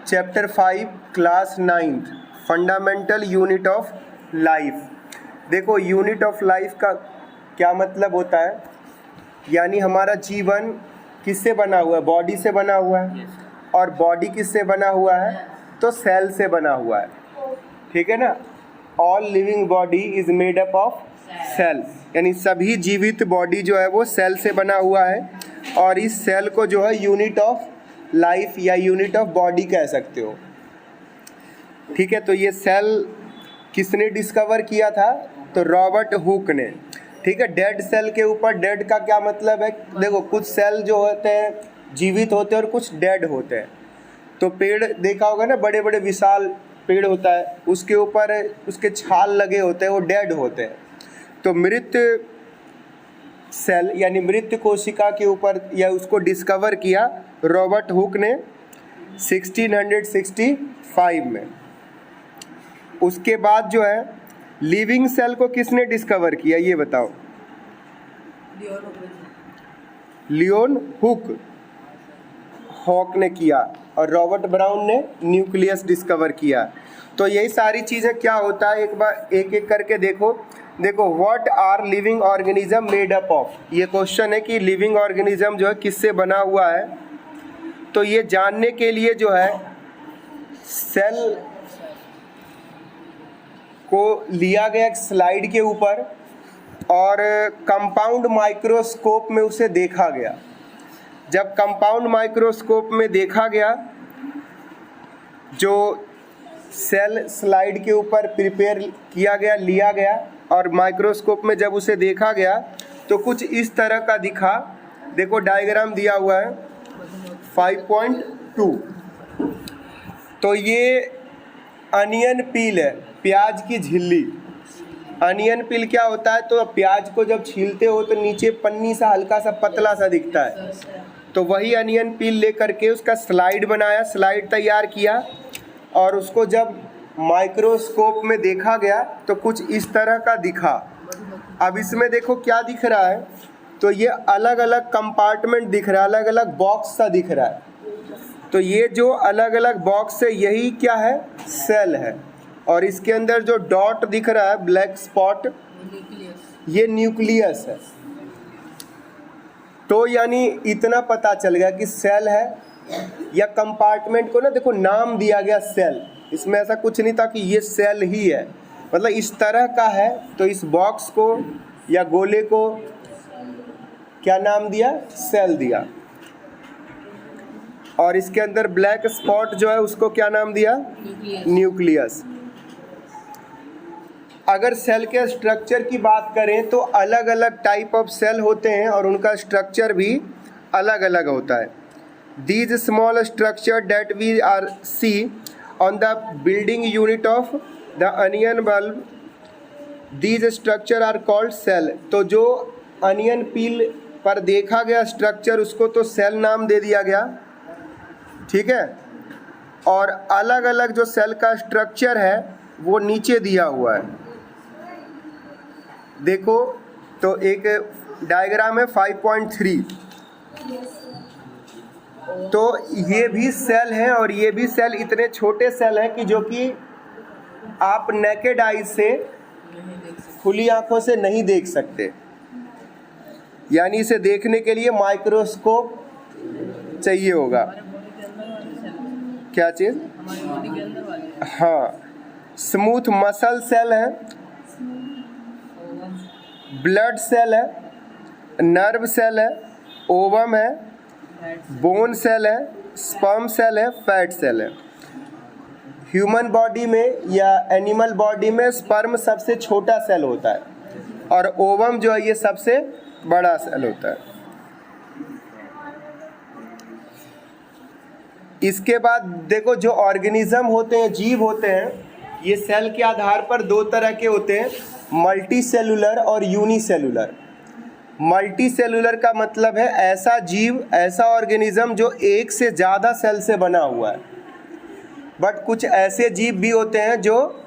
Chapter 5 class 9th fundamental unit of life. देखो unit of life का क्या मतलब होता है, यानी हमारा जीवन किससे बना हुआ है? बॉडी से बना हुआ है। और बॉडी किससे बना हुआ है? तो सेल से बना हुआ है, ठीक है ना। All living body is made up of cell, यानी सभी जीवित बॉडी जो है वो सेल से बना हुआ है। और इस सेल को जो है यूनिट ऑफ लाइफ या यूनिट ऑफ बॉडी कह सकते हो, ठीक है। तो ये सेल किसने डिस्कवर किया था? तो रॉबर्ट हुक ने, ठीक है। डेड सेल के ऊपर, डेड का क्या मतलब है? देखो कुछ सेल जो होते हैं जीवित होते हैं और कुछ डेड होते हैं। तो पेड़ देखा होगा ना, बड़े बड़े विशाल पेड़ होता है, उसके ऊपर उसके छाल लगे होते हैं, वो डेड होते हैं। तो मृत सेल यानी मृत कोशिका के ऊपर या उसको डिस्कवर किया रॉबर्ट हुक ने 1665 में। उसके बाद जो है लिविंग सेल को किसने डिस्कवर किया ये बताओ? लियोन हॉक ने किया और रॉबर्ट ब्राउन ने न्यूक्लियस डिस्कवर किया। तो यही सारी चीज़ें क्या होता है, एक बार एक एक करके देखो। What are living organism made up of, ये क्वेश्चन है कि लिविंग ऑर्गेनिज्म जो है किससे बना हुआ है। तो ये जानने के लिए जो है सेल को लिया गया एक स्लाइड के ऊपर और कंपाउंड माइक्रोस्कोप में उसे देखा गया। जब कंपाउंड माइक्रोस्कोप में देखा गया, जो सेल स्लाइड के ऊपर प्रिपेयर किया गया, लिया गया और माइक्रोस्कोप में जब उसे देखा गया तो कुछ इस तरह का दिखा। देखो डायग्राम दिया हुआ है 5.2। तो ये अनियन पील है, प्याज की झिल्ली। अनियन पील क्या होता है? तो प्याज को जब छीलते हो तो नीचे पन्नी सा हल्का सा पतला सा दिखता है। तो वही अनियन पील लेकर के उसका स्लाइड बनाया, स्लाइड तैयार किया और उसको जब माइक्रोस्कोप में देखा गया तो कुछ इस तरह का दिखा। अब इसमें देखो क्या दिख रहा है, तो ये अलग अलग कंपार्टमेंट दिख रहा है, अलग अलग बॉक्स सा दिख रहा है। तो ये जो अलग अलग बॉक्स है यही क्या है? सेल है। और इसके अंदर जो डॉट दिख रहा है, ब्लैक स्पॉट, ये न्यूक्लियस है। तो यानी इतना पता चल गया कि सेल है या कंपार्टमेंट को ना देखो नाम दिया गया सेल। इसमें ऐसा कुछ नहीं था कि ये सेल ही है, मतलब इस तरह का है। तो इस बॉक्स को या गोले को क्या नाम दिया? सेल दिया। और इसके अंदर ब्लैक स्पॉट जो है उसको क्या नाम दिया? न्यूक्लियस। अगर सेल के स्ट्रक्चर की बात करें तो अलग अलग टाइप ऑफ सेल होते हैं और उनका स्ट्रक्चर भी अलग अलग होता है। These small structure that we are see on the building unit of the onion bulb, these structure are called cell। तो जो अनियन पील पर देखा गया स्ट्रक्चर उसको तो सेल नाम दे दिया गया, ठीक है। और अलग अलग जो सेल का स्ट्रक्चर है वो नीचे दिया हुआ है। देखो तो एक डायग्राम है 5.3। तो ये भी सेल है और ये भी सेल इतने छोटे सेल हैं कि जो कि आप नेकेड आई से, खुली आंखों से नहीं देख सकते, यानी इसे देखने के लिए माइक्रोस्कोप चाहिए होगा। क्या चीज़? हाँ, स्मूथ मसल सेल है, ब्लड सेल है, नर्व सेल है, ओवम है, बोन सेल है, स्पर्म सेल है, फैट सेल है। ह्यूमन बॉडी में या एनिमल बॉडी में स्पर्म सबसे छोटा सेल होता है और ओवम जो है ये सबसे बड़ा सेल होता है। इसके बाद देखो जो ऑर्गेनिज्म होते हैं, जीव होते हैं, ये सेल के आधार पर दो तरह के होते हैं, मल्टी सेलुलर और यूनिसेलुलर। मल्टी सेलुलर का मतलब है ऐसा जीव, ऐसा ऑर्गेनिज्म जो एक से ज़्यादा सेल से बना हुआ है। बट कुछ ऐसे जीव भी होते हैं जो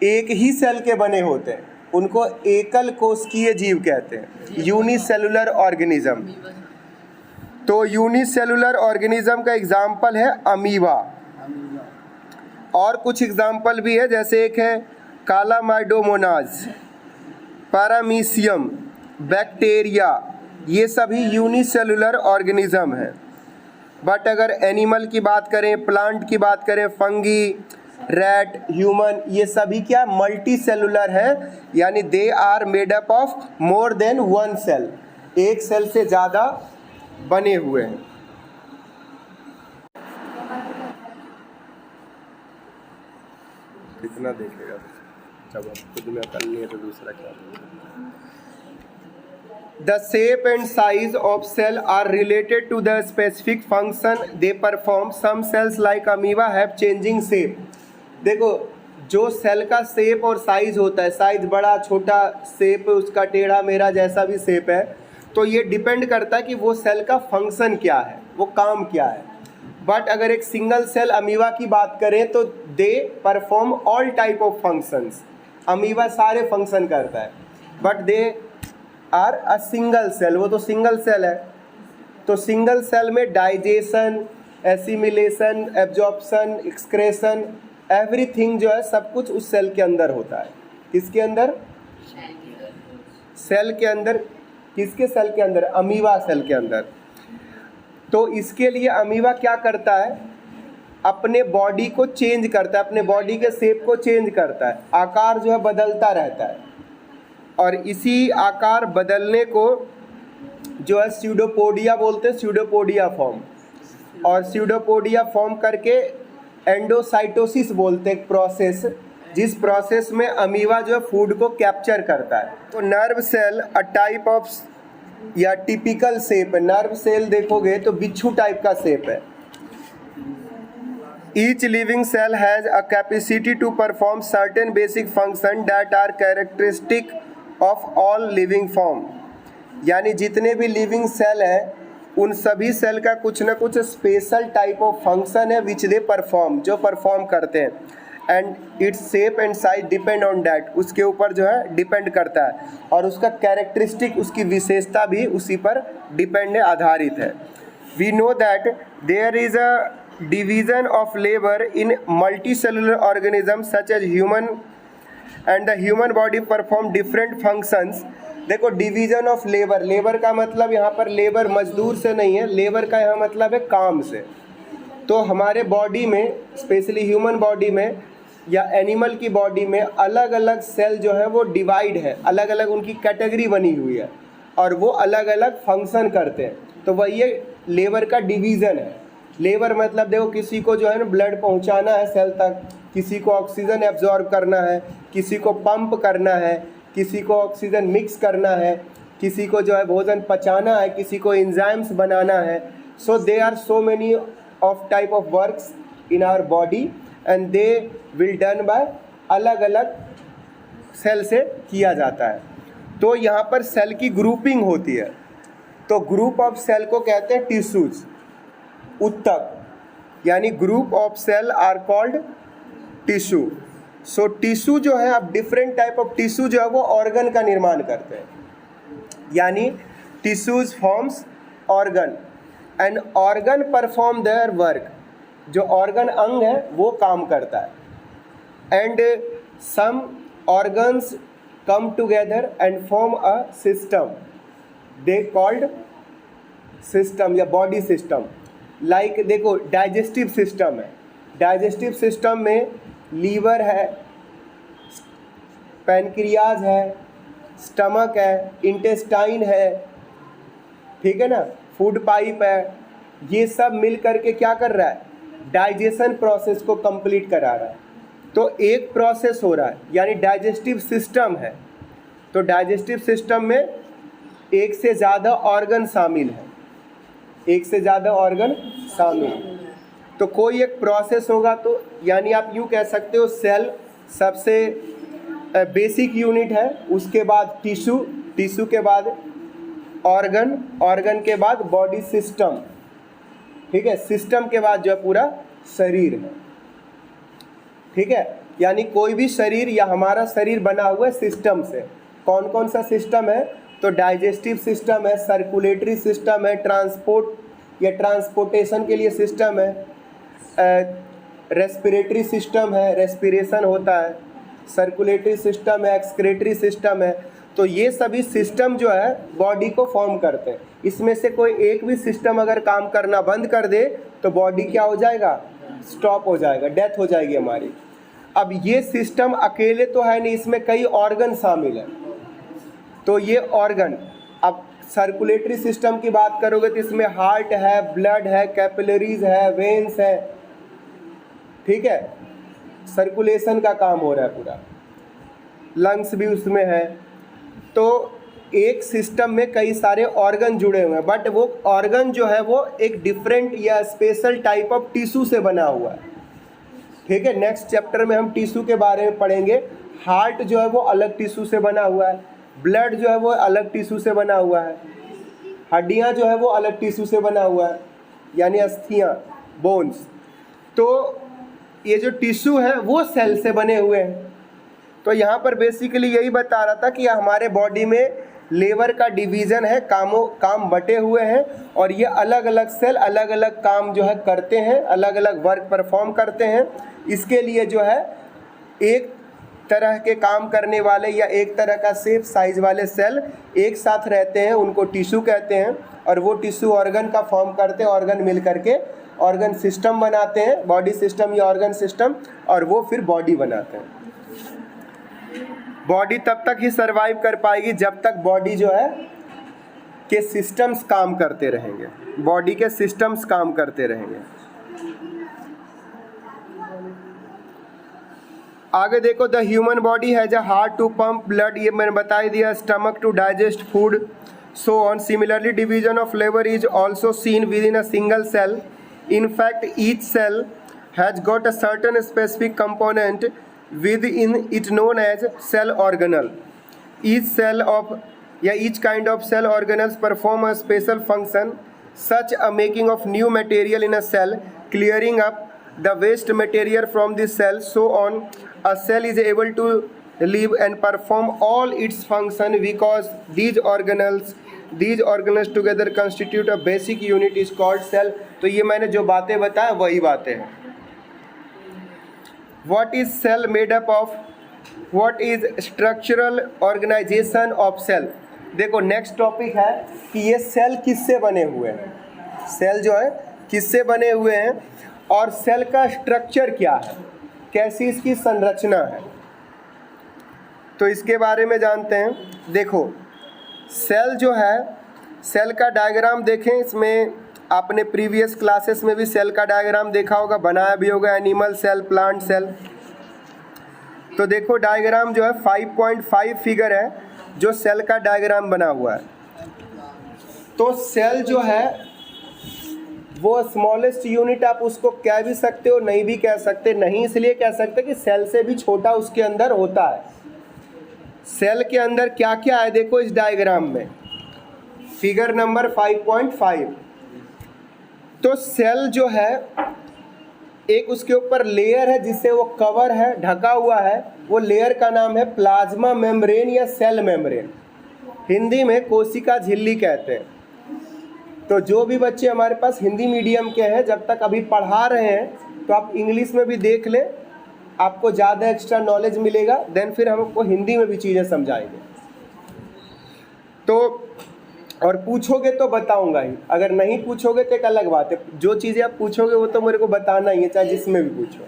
एक ही सेल के बने होते हैं, उनको एकल कोशिकीय जीव कहते हैं, यूनिसेलुलर ऑर्गेनिज्म। तो यूनिसेलुलर ऑर्गेनिज्म का एग्जाम्पल है अमीबा। और कुछ एग्जाम्पल भी है, जैसे एक है कालामाइडोमोनाज, पैरामीशियम, बैक्टीरिया, ये सभी यूनिसेलुलर ऑर्गेनिज्म है। बट अगर एनिमल की बात करें, प्लांट की बात करें, फंगी, रैट, ह्यूमन, ये सभी क्या मल्टी सेलुलर है, यानी they are made up of more than one cell, एक सेल से ज़्यादा बने हुए हैं। कितना देखेगा, जब खुद में करनी है तो दूसरा क्या। The shape and size of cell are related to the specific function they perform. Some cells like amoeba have changing shape. देखो जो सेल का शेप और साइज होता है, साइज बड़ा छोटा, शेप उसका टेढ़ा मेढ़ा जैसा भी शेप है, तो ये डिपेंड करता है कि वो सेल का फंक्शन क्या है, वो काम क्या है। बट अगर एक सिंगल सेल अमीबा की बात करें तो they perform all type of functions. Amoeba सारे फंक्शन करता है, but they are a single cell, वो तो सिंगल सेल है। तो सिंगल सेल में digestion, assimilation, absorption, excretion, everything जो है सब कुछ उस सेल के अंदर होता है। किसके अंदर? सेल के अंदर। किसके सेल के अंदर? अमीबा सेल के अंदर। तो इसके लिए अमीबा क्या करता है, अपने बॉडी को चेंज करता है, अपने बॉडी के शेप को चेंज करता है, आकार जो है बदलता रहता है, और इसी आकार बदलने को जो है स्यूडोपोडिया बोलते हैं, स्यूडोपोडिया फॉर्म। और स्यूडोपोडिया फॉर्म करके एंडोसाइटोसिस बोलते हैं, एक प्रोसेस, जिस प्रोसेस में अमीबा जो है फूड को कैप्चर करता है। तो nerve cell a type of या टिपिकल शेप है। नर्व सेल देखोगे तो बिच्छू टाइप का शेप है। Each living cell has a capacity to perform certain basic function that are characteristic of all living form. यानी जितने भी लिविंग सेल हैं उन सभी सेल का कुछ ना कुछ स्पेशल टाइप ऑफ फंक्शन है विच दे परफॉर्म, जो परफॉर्म करते हैं, and its shape and size depend on that, उसके ऊपर जो है डिपेंड करता है, और उसका कैरेक्टरिस्टिक, उसकी विशेषता भी उसी पर डिपेंड है, आधारित है। We know that there is a division of labour in multi cellular organism such as human and the human body perform different functions. देखो डिवीजन ऑफ लेबर, लेबर का मतलब यहाँ पर लेबर मजदूर से नहीं है, लेबर का यहाँ मतलब है काम से। तो हमारे बॉडी में, स्पेशली ह्यूमन बॉडी में या एनिमल की बॉडी में अलग अलग सेल जो है वो डिवाइड है, अलग अलग उनकी कैटेगरी बनी हुई है, और वो अलग अलग फंक्शन करते हैं। तो वही ये लेबर का डिवीज़न है। लेबर मतलब देखो किसी को जो है ना ब्लड पहुंचाना है सेल तक, किसी को ऑक्सीजन एब्जॉर्ब करना है, किसी को पंप करना है, किसी को ऑक्सीजन मिक्स करना है, किसी को जो है भोजन पचाना है, किसी को एंजाइम्स बनाना है। So they are so many of type of works in our body and they will done by अलग अलग सेल से किया जाता है। तो यहाँ पर सेल की ग्रुपिंग होती है। तो ग्रुप ऑफ सेल को कहते हैं टिश्यूज, उत्तक, यानी group of cell are called tissue. So tissue जो है, अब डिफरेंट टाइप ऑफ टिश्यू जो है वो ऑर्गन का निर्माण करते हैं, यानी tissues forms organ and organ perform their work. जो ऑर्गन अंग है वो काम करता है, and some organs come together and form a system, they called system या बॉडी सिस्टम। लाइक देखो डाइजेस्टिव सिस्टम है, डाइजेस्टिव सिस्टम में लीवर है, पैनक्रियाज है, स्टमक है, इंटेस्टाइन है, ठीक है ना, फूड पाइप है, ये सब मिल करके क्या कर रहा है, डाइजेशन प्रोसेस को कंप्लीट करा रहा है। तो एक प्रोसेस हो रहा है, यानी डाइजेस्टिव सिस्टम है। तो डाइजेस्टिव सिस्टम में एक से ज़्यादा ऑर्गन शामिल है, एक से ज़्यादा ऑर्गन शामिल। तो कोई एक प्रोसेस होगा, तो यानी आप यूँ कह सकते हो सेल सबसे बेसिक यूनिट है, उसके बाद टिश्यू, टिश्यू के बाद ऑर्गन, ऑर्गन के बाद बॉडी सिस्टम, ठीक है, सिस्टम के बाद जो है पूरा शरीर है, ठीक है। यानी कोई भी शरीर या हमारा शरीर बना हुआ है सिस्टम से। कौन कौन सा सिस्टम है? तो डाइजेस्टिव सिस्टम है, सर्कुलेटरी सिस्टम है, ट्रांसपोर्ट या ट्रांसपोर्टेशन के लिए सिस्टम है, रेस्पिरेटरी सिस्टम है, रेस्पिरेशन होता है, सर्कुलेटरी सिस्टम है, एक्सक्रेटरी सिस्टम है। तो ये सभी सिस्टम जो है बॉडी को फॉर्म करते हैं। इसमें से कोई एक भी सिस्टम अगर काम करना बंद कर दे तो बॉडी क्या हो जाएगा, स्टॉप हो जाएगा, डेथ हो जाएगी हमारी। अब ये सिस्टम अकेले तो है नहीं, इसमें कई ऑर्गन शामिल हैं। तो ये ऑर्गन, अब सर्कुलेटरी सिस्टम की बात करोगे तो इसमें हार्ट है, ब्लड है, कैपिलरीज है, वेन्स है, ठीक है, सर्कुलेशन का काम हो रहा है पूरा, लंग्स भी उसमें है। तो एक सिस्टम में कई सारे ऑर्गन जुड़े हुए हैं, बट वो ऑर्गन जो है वो एक डिफरेंट या स्पेशल टाइप ऑफ टिश्यू से बना हुआ है, ठीक है। नेक्स्ट चैप्टर में हम टिश्यू के बारे में पढ़ेंगे। हार्ट जो है वो अलग टिश्यू से बना हुआ है, ब्लड जो है वो अलग टिश्यू से बना हुआ है, हड्डियाँ जो है वो अलग टिश्यू से बना हुआ है, यानी अस्थियाँ, बोन्स। तो ये जो टिश्यू है वो सेल से बने हुए हैं। तो यहाँ पर बेसिकली यही बता रहा था कि हमारे बॉडी में लेबर का डिवीज़न है, काम बटे हुए हैं, और ये अलग अलग सेल अलग अलग काम जो है करते हैं, अलग अलग वर्क परफॉर्म करते हैं। इसके लिए जो है एक तरह के काम करने वाले या एक तरह का शेप साइज वाले सेल एक साथ रहते हैं, उनको टिश्यू कहते हैं, और वो टिश्यू ऑर्गन का फॉर्म करते हैं, ऑर्गन मिल करके ऑर्गन सिस्टम बनाते हैं, बॉडी सिस्टम या ऑर्गन सिस्टम, और वो फिर बॉडी बनाते हैं। बॉडी तब तक ही सरवाइव कर पाएगी जब तक बॉडी जो है के सिस्टम्स काम करते रहेंगे, बॉडी के सिस्टम्स काम करते रहेंगे। आगे देखो, the human body has a heart to pump blood, ये मैंने बता ही दिया, stomach to digest food, so on. Similarly division of labour is also seen with in a single cell. In fact, each cell has got a certain specific component within it known as cell organelle. Each kind of cell organelles perform a special function, such a making of new material in a cell, clearing up the waste material from the cell, so on. A cell is able to live and perform all its function because these organelles together constitute a basic unit is called cell. तो ये मैंने जो बातें बताया वही बातें हैं। What is cell made up of? What is structural organization of cell? देखो नेक्स्ट टॉपिक है कि ये सेल किससे बने हुए हैं, सेल जो है किससे बने हुए हैं, और सेल का स्ट्रक्चर क्या है, कैसी इसकी संरचना है, तो इसके बारे में जानते हैं। देखो सेल जो है, सेल का डायग्राम देखें, इसमें आपने प्रीवियस क्लासेस में भी सेल का डायग्राम देखा होगा, बनाया भी होगा, एनिमल सेल, प्लांट सेल। तो देखो डायग्राम जो है 5.5 फिगर है जो सेल का डायग्राम बना हुआ है। तो सेल जो है वो स्मॉलेस्ट यूनिट, आप उसको कह भी सकते हो, नहीं भी कह सकते। नहीं इसलिए कह सकते कि सेल से भी छोटा उसके अंदर होता है। सेल के अंदर क्या क्या है देखो इस डायग्राम में, फिगर नंबर 5.5। तो सेल जो है एक उसके ऊपर लेयर है जिससे वो कवर है, ढका हुआ है, वो लेयर का नाम है प्लाज्मा मेम्ब्रेन या सेल मेम्ब्रेन, हिंदी में कोशिका झिल्ली कहते हैं। तो जो भी बच्चे हमारे पास हिंदी मीडियम के हैं, जब तक अभी पढ़ा रहे हैं तो आप इंग्लिश में भी देख लें, आपको ज़्यादा एक्स्ट्रा नॉलेज मिलेगा, देन फिर हम आपको हिंदी में भी चीज़ें समझाएंगे। तो और पूछोगे तो बताऊंगा ही, अगर नहीं पूछोगे तो एक अलग बात है। जो चीज़ें आप पूछोगे वो तो मेरे को बताना ही है, चाहे जिसमें भी पूछो।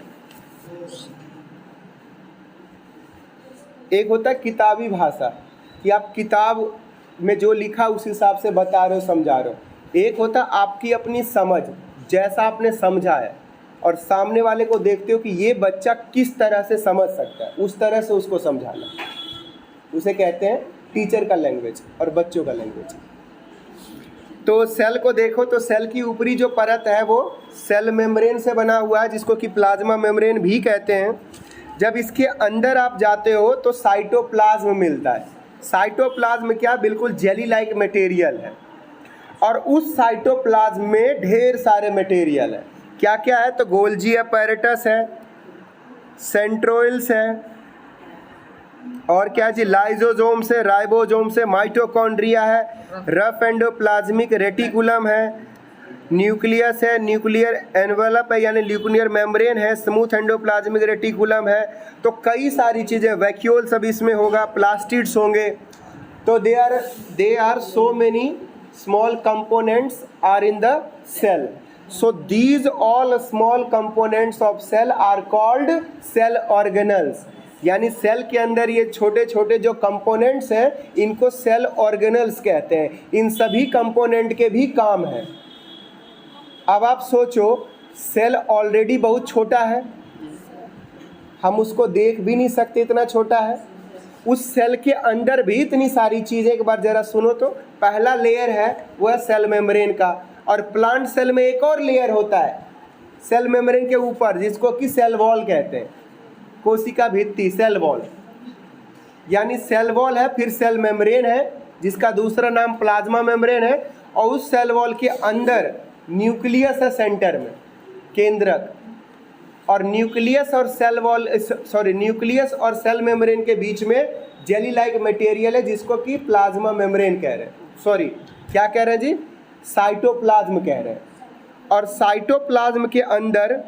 एक होता है किताबी भाषा, कि आप किताब में जो लिखा उस हिसाब से बता रहे हो, समझा रहे हो। एक होता आपकी अपनी समझ, जैसा आपने समझा है, और सामने वाले को देखते हो कि ये बच्चा किस तरह से समझ सकता है, उस तरह से उसको समझाना, उसे कहते हैं टीचर का लैंग्वेज और बच्चों का लैंग्वेज। तो सेल को देखो, तो सेल की ऊपरी जो परत है वो सेल मेम्ब्रेन से बना हुआ है, जिसको कि प्लाज्मा मेम्ब्रेन भी कहते हैं। जब इसके अंदर आप जाते हो तो साइटोप्लाज्म मिलता है। साइटोप्लाज्म क्या, बिल्कुल जेली लाइक मटेरियल है, और उस साइटोप्लाज्म में ढेर सारे मटेरियल है। क्या क्या है, तो गोल्जी अपैरेटस है, सेंट्रोइल्स है, और क्या जी, लाइजोजोम से, राइबोजोम से, माइटोकॉन्ड्रिया है, रफ एंडोप्लाज्मिक रेटिकुलम है, न्यूक्लियस है, न्यूक्लियर एनवेलप है यानी न्यूक्लियर मेम्ब्रेन है, स्मूथ एंडोप्लाज्मिक रेटिकुलम है, तो कई सारी चीज़ें, वैक्यूल सब इसमें होगा, प्लास्टिड्स होंगे। तो they are so many small components are in the cell. So these all small components of cell are called cell organelles, यानी सेल के अंदर ये छोटे छोटे जो कंपोनेंट्स हैं इनको सेल ऑर्गेनल्स कहते हैं। इन सभी कंपोनेंट के भी काम है। अब आप सोचो, सेल ऑलरेडी बहुत छोटा है, हम उसको देख भी नहीं सकते, इतना छोटा है। उस सेल के अंदर भी इतनी सारी चीज़ें, एक बार ज़रा सुनो तो। पहला लेयर है वह सेल मेम्ब्रेन का, और प्लांट सेल में एक और लेयर होता है सेल मेम्ब्रेन के ऊपर, जिसको कि सेल वॉल कहते हैं, कोशिका भित्ति, सेल वॉल। यानी सेल वॉल है, फिर सेल मेम्ब्रेन है जिसका दूसरा नाम प्लाज्मा मेम्ब्रेन है, और उस सेल वॉल के अंदर न्यूक्लियस है सेंटर में, केंद्रक। और न्यूक्लियस और सेल वॉल न्यूक्लियस और सेल मेम्ब्रेन के बीच में जेली लाइक मटेरियल है जिसको कि प्लाज्मा मेम्ब्रेन कह रहे हैं, क्या कह रहे हैं जी, साइटोप्लाज्म कह रहे हैं। और साइटोप्लाज्म के अंदर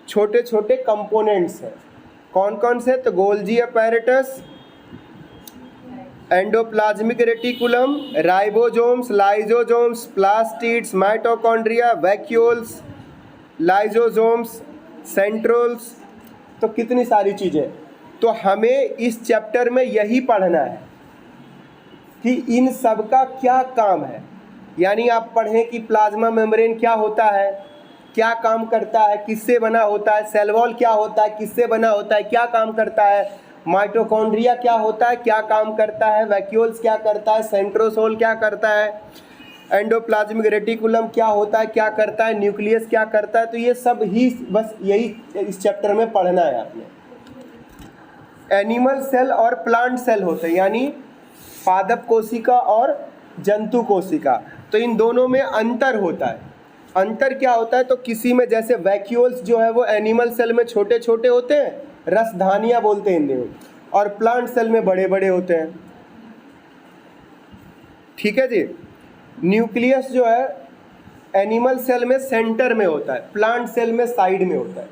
छोटे छोटे कंपोनेंट्स हैं, कौन कौन से, तो Golgi apparatus, endoplasmic reticulum, ribosomes, lysosomes, plastids, mitochondria, vacuoles, lysosomes, centrioles, तो कितनी सारी चीज़ें। तो हमें इस चैप्टर में यही पढ़ना है कि इन सब का क्या काम है। यानी आप पढ़ें कि प्लाज्मा मेम्ब्रेन क्या होता है, क्या काम करता है, किससे बना होता है, सेल वॉल क्या होता है, किससे बना होता है, क्या काम करता है, माइटोकॉन्ड्रिया क्या होता है, क्या काम करता है, वैक्यूल्स क्या करता है, सेंट्रोसोल क्या करता है, एंडोप्लाज्मिक रेटिकुलम क्या होता है, क्या करता है, न्यूक्लियस क्या करता है। तो ये सब ही बस यही इस चैप्टर में पढ़ना है आपने। एनिमल सेल और प्लांट सेल होते हैं, यानी पादप कोशिका और जंतु कोशिका। तो इन दोनों में अंतर होता है। अंतर क्या होता है, तो किसी में जैसे वैक्यूल्स जो है वो एनिमल सेल में छोटे छोटे होते हैं, रसधानियाँ बोलते हैं इन्हें, और प्लांट सेल में बड़े बड़े होते हैं। ठीक है जी। न्यूक्लियस जो है एनिमल सेल में सेंटर में होता है, प्लांट सेल में साइड में होता है।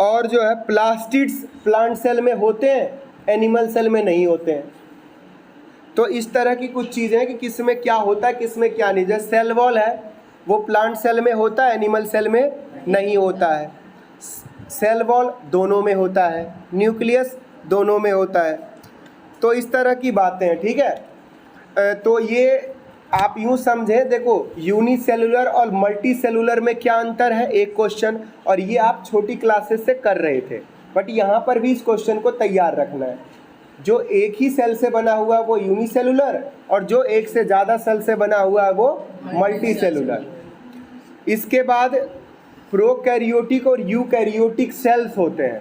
और जो है प्लास्टिड्स प्लांट सेल में होते हैं, एनिमल सेल में नहीं होते हैं। तो इस तरह की कुछ चीज़ें हैं कि किस में क्या होता है, किस में क्या नहीं। जैसे सेल वॉल है वो प्लांट सेल में होता है, एनिमल सेल में नहीं होता है। सेल वॉल दोनों में होता है, न्यूक्लियस दोनों में होता है। तो इस तरह की बातें हैं, ठीक है। तो ये आप यूँ समझें, देखो यूनिसेलुलर और मल्टी सेलुलर में क्या अंतर है, एक क्वेश्चन, और ये आप छोटी क्लासेस से कर रहे थे, बट यहाँ पर भी इस क्वेश्चन को तैयार रखना है। जो एक ही सेल से बना हुआ है वो यूनिसेलुलर, और जो एक से ज़्यादा सेल से बना हुआ है वो मल्टी सेलुलर। इसके बाद प्रोकैरियोटिक और यूकैरियोटिक सेल्स होते हैं,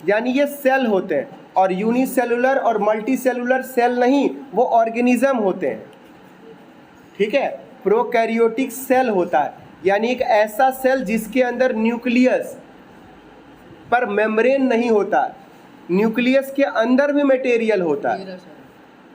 यानी ये सेल होते हैं, और यूनिसेलुलर और मल्टी सेलुलर सेल नहीं, वो ऑर्गेनिज्म होते हैं। ठीक है। प्रोकैरियोटिक सेल होता है यानी एक ऐसा सेल जिसके अंदर न्यूक्लियस पर मेम्ब्रेन नहीं होता, न्यूक्लियस के अंदर भी मटेरियल होता है,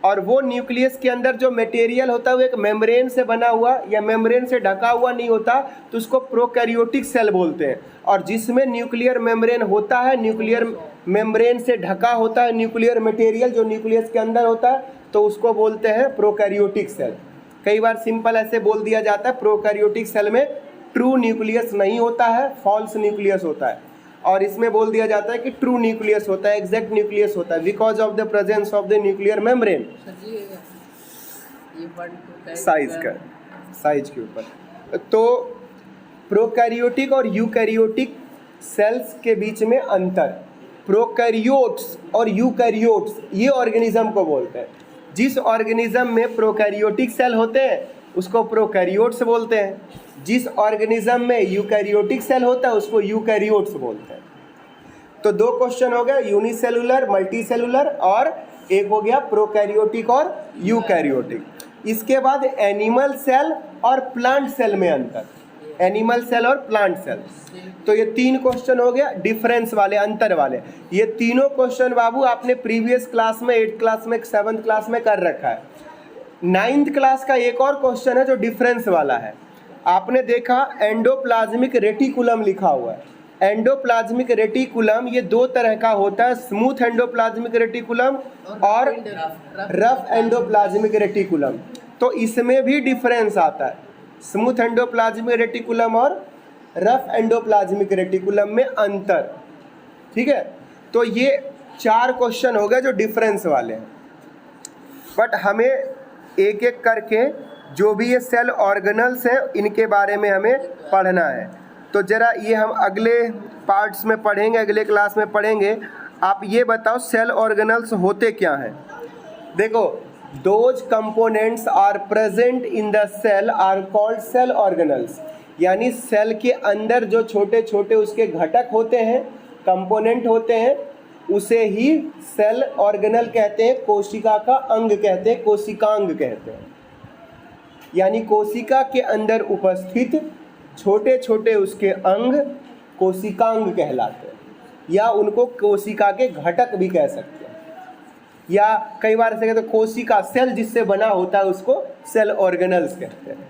और वो न्यूक्लियस के अंदर जो मटेरियल होता है वो एक मेम्ब्रेन से बना हुआ या मेम्ब्रेन से ढका हुआ नहीं होता, तो उसको प्रोकैरियोटिक सेल बोलते हैं। और जिसमें न्यूक्लियर मेम्ब्रेन होता है, न्यूक्लियर मेम्ब्रेन से ढका होता है न्यूक्लियर मटेरियल जो न्यूक्लियस के अंदर होता है, तो उसको बोलते हैं प्रोकैरियोटिक सेल। कई बार सिंपल ऐसे बोल दिया जाता है, प्रोकैरियोटिक सेल में ट्रू न्यूक्लियस नहीं होता है, फॉल्स न्यूक्लियस होता है, और इसमें बोल दिया जाता है कि ट्रू न्यूक्लियस होता है, एग्जैक्ट न्यूक्लियस होता है, because of the presence of the nuclear membrane. Size के ऊपर। तो प्रोकैरियोटिक और यूकैरियोटिक सेल्स के बीच में अंतर, प्रोकैरियोट्स और यूकैरियोट्स ये ऑर्गेनिज्म को बोलते हैं। जिस ऑर्गेनिज्म में प्रोकैरियोटिक सेल होते हैं उसको प्रोकैरियोट्स बोलते हैं, जिस ऑर्गेनिज्म में यूकैरियोटिक सेल होता है उसको यूकैरियोट्स बोलते हैं। तो दो क्वेश्चन हो गया, यूनिसेलुलर मल्टी सेलुलर, और एक हो गया प्रोकैरियोटिक और यूकैरियोटिक। इसके बाद एनिमल सेल और प्लांट सेल में अंतर, एनिमल सेल और प्लांट सेल। तो ये तीन क्वेश्चन हो गया डिफरेंस वाले, अंतर वाले। ये तीनों क्वेश्चन बाबू आपने प्रीवियस क्लास में 8th क्लास में 7th क्लास में कर रखा है। 9th क्लास का एक और क्वेश्चन है जो डिफरेंस वाला है। आपने देखा एंडोप्लाज्मिक रेटिकुलम लिखा हुआ है। एंडोप्लाज्मिक रेटिकुलम ये दो तरह का होता है, स्मूथ एंडोप्लाज्मिक रेटिकुलम और रफ एंडोप्लाज्मिक रेटिकुलम। तो इसमें भी डिफरेंस आता है, स्मूथ एंडोप्लाज्मिक रेटिकुलम और रफ एंडोप्लाज्मिक रेटिकुलम में अंतर। ठीक है, तो ये 4 क्वेश्चन हो गए जो डिफरेंस वाले हैं। बट हमें एक एक करके जो भी ये सेल ऑर्गेनल्स हैं इनके बारे में हमें पढ़ना है। तो ज़रा ये हम अगले पार्ट्स में पढ़ेंगे, अगले क्लास में पढ़ेंगे। आप ये बताओ सेल ऑर्गेनल्स होते क्या हैं। देखो, those components are present in the cell are called cell organelles. यानी सेल के अंदर जो छोटे छोटे उसके घटक होते हैं, कंपोनेंट होते हैं, उसे ही सेल ऑर्गेनल कहते हैं। कोशिका का अंग कहते हैं, कोशिकांग कहते हैं। यानी कोशिका के अंदर उपस्थित छोटे छोटे उसके अंग कोशिकांग कहलाते हैं, या उनको कोशिका के घटक भी कह सकते हैं, या कई बार ऐसे कहते हैं कोशिका सेल जिससे बना होता है उसको सेल ऑर्गेनल्स कहते हैं।